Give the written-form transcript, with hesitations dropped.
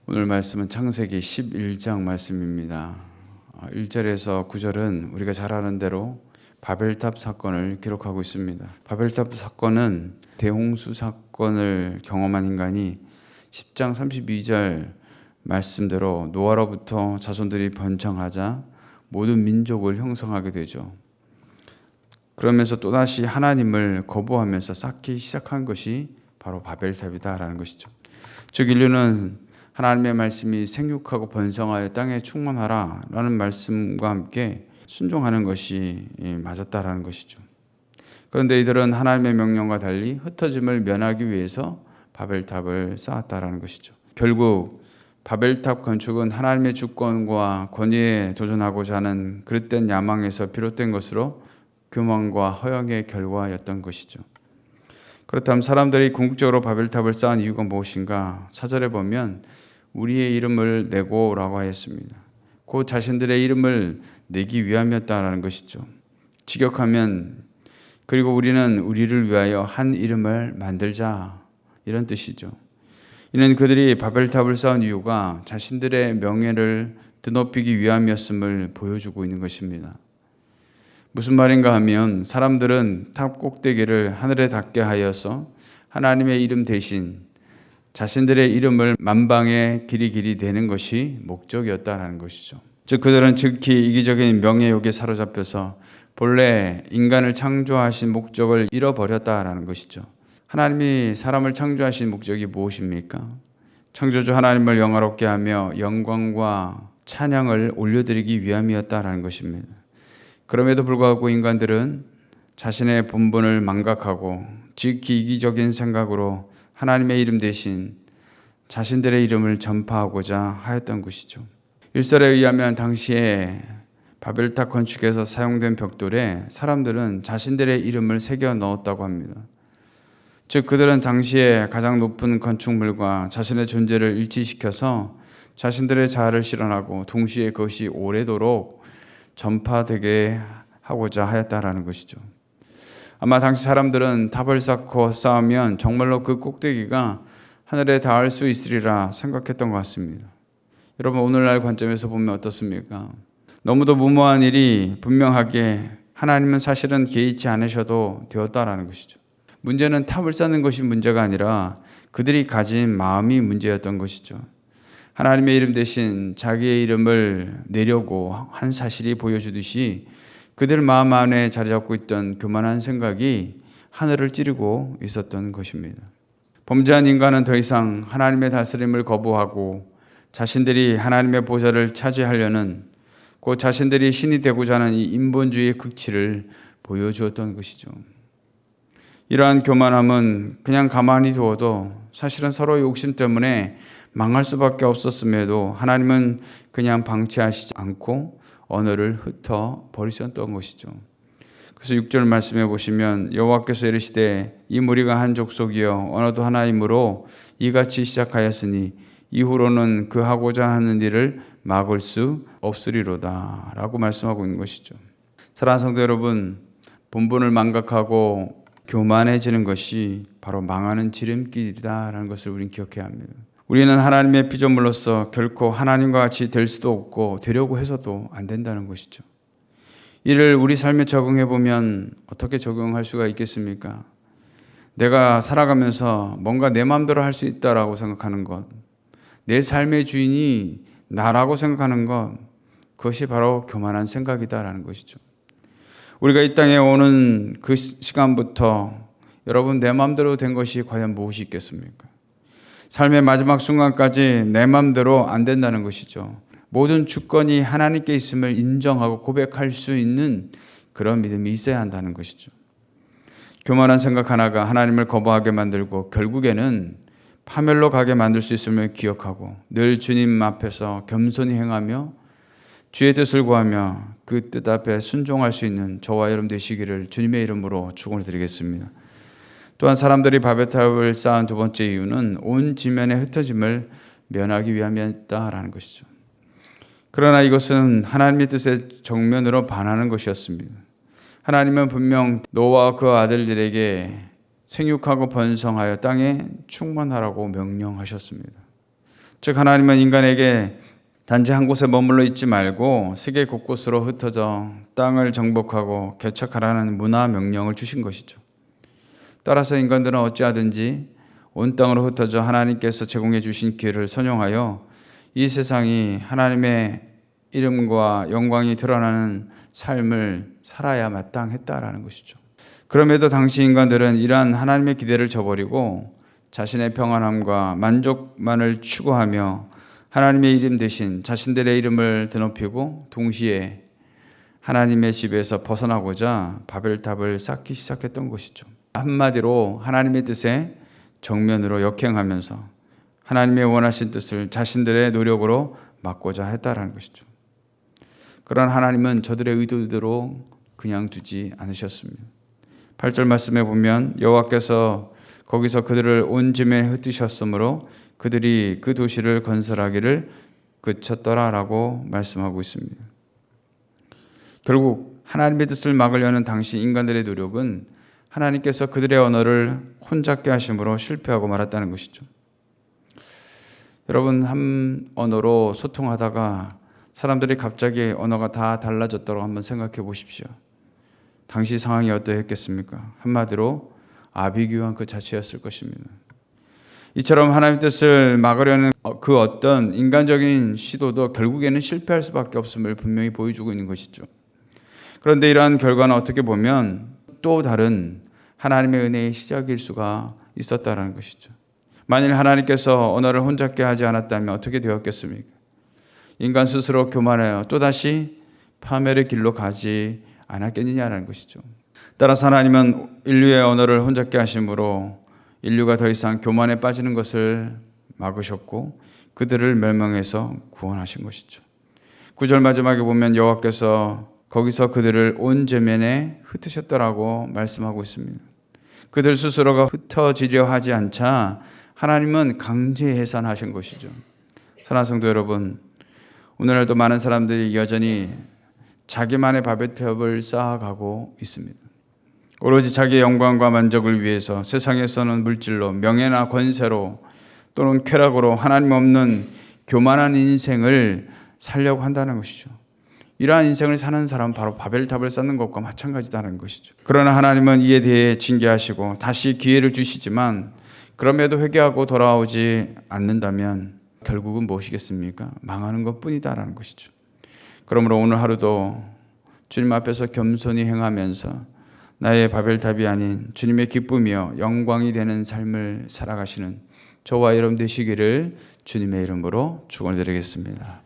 오늘 말씀은 창세기 11장 말씀입니다. 1절에서 9절은 우리가 잘 아는 대로 바벨탑 사건을 기록하고 있습니다. 바벨탑 사건은 대홍수 사건을 경험한 인간이 10장 32절 말씀대로 노아로부터 자손들이 번창하자 모든 민족을 형성하게 되죠. 그러면서 또다시 하나님을 거부하면서 쌓기 시작한 것이 바로 바벨탑이다라는 것이죠. 즉 인류는 하나님의 말씀이 생육하고 번성하여 땅에 충만하라 라는 말씀과 함께 순종하는 것이 맞았다라는 것이죠. 그런데 이들은 하나님의 명령과 달리 흩어짐을 면하기 위해서 바벨탑을 쌓았다라는 것이죠. 결국 바벨탑 건축은 하나님의 주권과 권위에 도전하고자 하는 그릇된 야망에서 비롯된 것으로 교만과 허영의 결과였던 것이죠. 그렇다면 사람들이 궁극적으로 바벨탑을 쌓은 이유가 무엇인가? 4절에 보면 우리의 이름을 내고라고 하였습니다. 곧 자신들의 이름을 내기 위함이었다라는 것이죠. 직역하면 그리고 우리는 우리를 위하여 한 이름을 만들자 이런 뜻이죠. 이는 그들이 바벨탑을 쌓은 이유가 자신들의 명예를 드높이기 위함이었음을 보여주고 있는 것입니다. 무슨 말인가 하면 사람들은 탑 꼭대기를 하늘에 닿게 하여서 하나님의 이름 대신 자신들의 이름을 만방에 길이 대는 것이 목적이었다는 것이죠. 즉 그들은 즉히 이기적인 명예욕에 사로잡혀서 본래 인간을 창조하신 목적을 잃어버렸다라는 것이죠. 하나님이 사람을 창조하신 목적이 무엇입니까? 창조주 하나님을 영화롭게 하며 영광과 찬양을 올려드리기 위함이었다라는 것입니다. 그럼에도 불구하고 인간들은 자신의 본분을 망각하고 지극히 이기적인 생각으로 하나님의 이름 대신 자신들의 이름을 전파하고자 하였던 것이죠. 일설에 의하면 당시에 바벨탑 건축에서 사용된 벽돌에 사람들은 자신들의 이름을 새겨 넣었다고 합니다. 즉 그들은 당시에 가장 높은 건축물과 자신의 존재를 일치시켜서 자신들의 자아를 실현하고 동시에 그것이 오래도록 전파되게 하고자 하였다라는 것이죠. 아마 당시 사람들은 탑을 쌓고 쌓으면 정말로 그 꼭대기가 하늘에 닿을 수 있으리라 생각했던 것 같습니다. 여러분 오늘날 관점에서 보면 어떻습니까? 너무도 무모한 일이 분명하게 하나님은 사실은 개의치 않으셔도 되었다라는 것이죠. 문제는 탑을 쌓는 것이 문제가 아니라 그들이 가진 마음이 문제였던 것이죠. 하나님의 이름 대신 자기의 이름을 내려고 한 사실이 보여주듯이 그들 마음 안에 자리 잡고 있던 교만한 생각이 하늘을 찌르고 있었던 것입니다. 범죄한 인간은 더 이상 하나님의 다스림을 거부하고 자신들이 하나님의 보좌를 차지하려는 곧 자신들이 신이 되고자 하는 이 인본주의의 극치를 보여주었던 것이죠. 이러한 교만함은 그냥 가만히 두어도 사실은 서로 욕심 때문에 망할 수밖에 없었음에도 하나님은 그냥 방치하시지 않고 언어를 흩어 버리셨던 것이죠. 그래서 6절 말씀해 보시면 여호와께서 이르시되 이 무리가 한 족속이여 언어도 하나이므로 이같이 시작하였으니 이후로는 그 하고자 하는 일을 막을 수 없으리로다 라고 말씀하고 있는 것이죠. 사랑하는 성도 여러분, 본분을 망각하고 교만해지는 것이 바로 망하는 지름길이다라는 것을 우리는 기억해야 합니다. 우리는 하나님의 피조물로서 결코 하나님과 같이 될 수도 없고 되려고 해서도 안 된다는 것이죠. 이를 우리 삶에 적용해 보면 어떻게 적용할 수가 있겠습니까? 내가 살아가면서 뭔가 내 마음대로 할 수 있다라고 생각하는 것, 내 삶의 주인이 나라고 생각하는 것, 그것이 바로 교만한 생각이다라는 것이죠. 우리가 이 땅에 오는 그 시간부터 여러분 내 마음대로 된 것이 과연 무엇이 있겠습니까? 삶의 마지막 순간까지 내 마음대로 안 된다는 것이죠. 모든 주권이 하나님께 있음을 인정하고 고백할 수 있는 그런 믿음이 있어야 한다는 것이죠. 교만한 생각 하나가 하나님을 거부하게 만들고 결국에는 파멸로 가게 만들 수 있음을 기억하고 늘 주님 앞에서 겸손히 행하며 주의 뜻을 구하며 그 뜻 앞에 순종할 수 있는 저와 여러분 되시기를 주님의 이름으로 축원을 드리겠습니다. 또한 사람들이 바벨탑을 쌓은 두 번째 이유는 온 지면의 흩어짐을 면하기 위함이었다라는 것이죠. 그러나 이것은 하나님의 뜻에 정면으로 반하는 것이었습니다. 하나님은 분명 노아와 그 아들들에게 생육하고 번성하여 땅에 충만하라고 명령하셨습니다. 즉 하나님은 인간에게 단지 한 곳에 머물러 있지 말고 세계 곳곳으로 흩어져 땅을 정복하고 개척하라는 문화 명령을 주신 것이죠. 따라서 인간들은 어찌하든지 온 땅으로 흩어져 하나님께서 제공해 주신 기회를 선용하여 이 세상이 하나님의 이름과 영광이 드러나는 삶을 살아야 마땅했다라는 것이죠. 그럼에도 당시 인간들은 이러한 하나님의 기대를 저버리고 자신의 평안함과 만족만을 추구하며 하나님의 이름 대신 자신들의 이름을 드높이고 동시에 하나님의 집에서 벗어나고자 바벨탑을 쌓기 시작했던 것이죠. 한마디로 하나님의 뜻에 정면으로 역행하면서 하나님의 원하신 뜻을 자신들의 노력으로 막고자 했다라는 것이죠. 그러나 하나님은 저들의 의도대로 그냥 두지 않으셨습니다. 8절 말씀에 보면 여호와께서 거기서 그들을 온 짐에 흩으셨으므로 그들이 그 도시를 건설하기를 그쳤더라라고 말씀하고 있습니다. 결국 하나님의 뜻을 막으려는 당시 인간들의 노력은 하나님께서 그들의 언어를 혼잡게 하심으로 실패하고 말았다는 것이죠. 여러분, 한 언어로 소통하다가 사람들이 갑자기 언어가 다 달라졌다고 한번 생각해 보십시오. 당시 상황이 어떠했겠습니까? 한마디로 아비규환 그 자체였을 것입니다. 이처럼 하나님의 뜻을 막으려는 그 어떤 인간적인 시도도 결국에는 실패할 수밖에 없음을 분명히 보여주고 있는 것이죠. 그런데 이러한 결과는 어떻게 보면 또 다른 하나님의 은혜의 시작일 수가 있었다는 것이죠. 만일 하나님께서 언어를 혼잡게 하지 않았다면 어떻게 되었겠습니까? 인간 스스로 교만하여 또다시 파멸의 길로 가지 않았겠느냐라는 것이죠. 따라서 하나님은 인류의 언어를 혼잡게 하심으로 인류가 더 이상 교만에 빠지는 것을 막으셨고 그들을 멸망해서 구원하신 것이죠. 9절 마지막에 보면 여호와께서 거기서 그들을 온 제면에 흩으셨더라고 말씀하고 있습니다. 그들 스스로가 흩어지려 하지 않자 하나님은 강제 해산하신 것이죠. 사랑하는 성도 여러분, 오늘날도 많은 사람들이 여전히 자기만의 바벨탑을 쌓아가고 있습니다. 오로지 자기의 영광과 만족을 위해서 세상에서는 물질로, 명예나 권세로 또는 쾌락으로 하나님 없는 교만한 인생을 살려고 한다는 것이죠. 이러한 인생을 사는 사람은 바로 바벨탑을 쌓는 것과 마찬가지다는 것이죠. 그러나 하나님은 이에 대해 징계하시고 다시 기회를 주시지만 그럼에도 회개하고 돌아오지 않는다면 결국은 무엇이겠습니까? 망하는 것뿐이다라는 것이죠. 그러므로 오늘 하루도 주님 앞에서 겸손히 행하면서 나의 바벨탑이 아닌 주님의 기쁨이요 영광이 되는 삶을 살아가시는 저와 여러분 되시기를 주님의 이름으로 축원드리겠습니다.